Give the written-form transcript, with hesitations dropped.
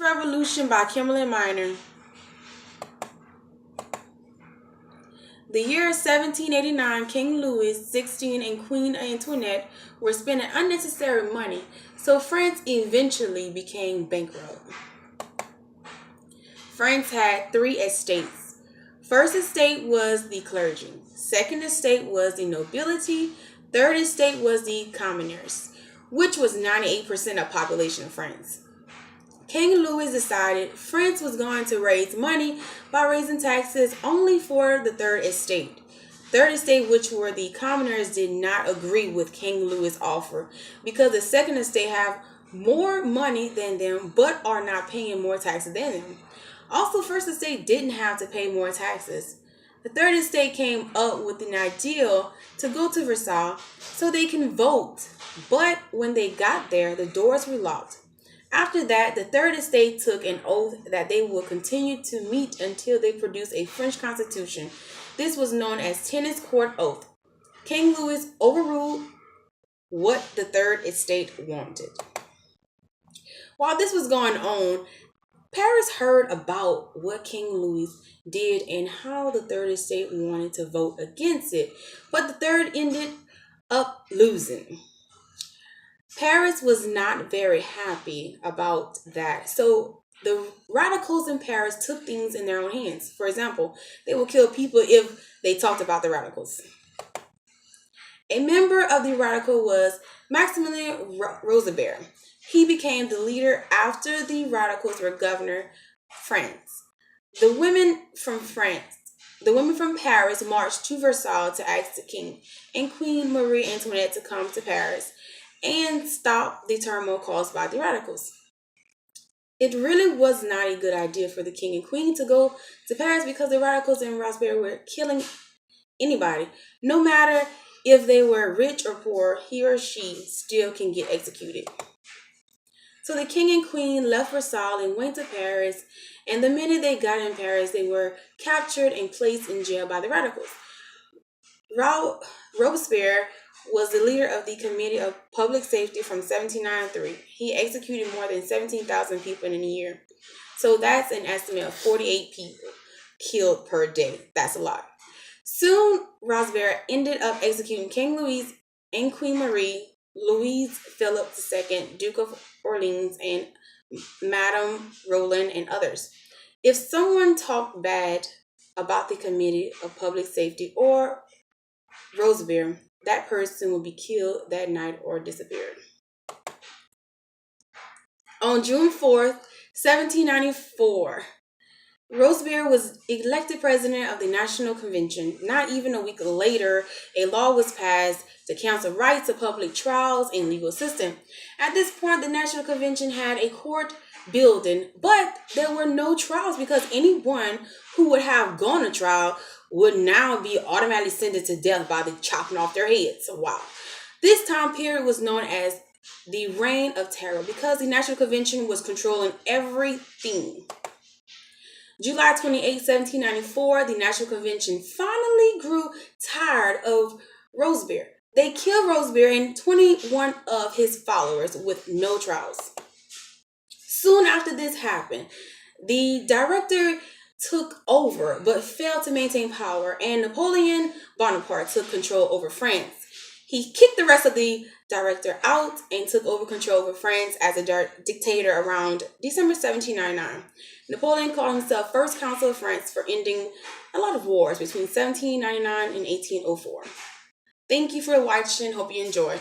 Revolution by Kimberly Minor. The year 1789, King Louis XVI and Queen Antoinette were spending unnecessary money, so France eventually became bankrupt. France had three estates. First estate was the clergy. Second estate was the nobility. Third estate was the commoners, which was 98% of population of France. King Louis decided France was going to raise money by raising taxes only for the third estate. Third estate, which were the commoners, did not agree with King Louis' offer because the second estate have more money than them but are not paying more taxes than them. Also, first estate didn't have to pay more taxes. The third estate came up with an idea to go to Versailles so they can vote, but when they got there, the doors were locked. After that, the third estate took an oath that they would continue to meet until they produced a French constitution. This was known as Tennis Court Oath. King Louis overruled what the third estate wanted. While this was going on, Paris heard about what King Louis did and how the third estate wanted to vote against it, but the third ended up losing. Paris was not very happy about that. So the radicals in Paris took things in their own hands. For example, they would kill people if they talked about the radicals. A member of the radical was Maximilien Robespierre. He became the leader after the radicals were governor France. The women from Paris marched to Versailles to ask the king and Queen Marie Antoinette to come to Paris and stop the turmoil caused by the radicals. It really was not a good idea for the king and queen to go to Paris because the radicals and Robespierre were killing anybody. No matter if they were rich or poor, he or she still can get executed. So the king and queen left Versailles and went to Paris, and the minute they got in Paris, they were captured and placed in jail by the radicals. Robespierre was the leader of the Committee of Public Safety from 1793. He executed more than 17,000 people in a year. So that's an estimate of 48 people killed per day. That's a lot. Soon, Robespierre ended up executing King Louis and Queen Marie, Louis Philip II, Duke of Orleans, and Madame Roland, and others. If someone talked bad about the Committee of Public Safety or Robespierre, that person will be killed that night or disappeared. On June 4th, 1794, Robespierre was elected president of the National Convention. Not even a week later, a law was passed to cancel rights of public trials and legal system. At this point, the National Convention had a court building, but there were no trials because anyone who would have gone to trial would now be automatically sentenced to death by the chopping off their heads. Wow. This time period was known as the Reign of Terror because the National Convention was controlling everything. July 28, 1794, the National Convention finally grew tired of Robespierre. They killed Robespierre and 21 of his followers with no trials. Soon after this happened, the director took over but failed to maintain power, and Napoleon Bonaparte took control over France. He kicked the rest of the director out and took over control over France as a dictator around December 1799. Napoleon called himself First Consul of France for ending a lot of wars between 1799 and 1804. Thank you for watching. Hope you enjoy.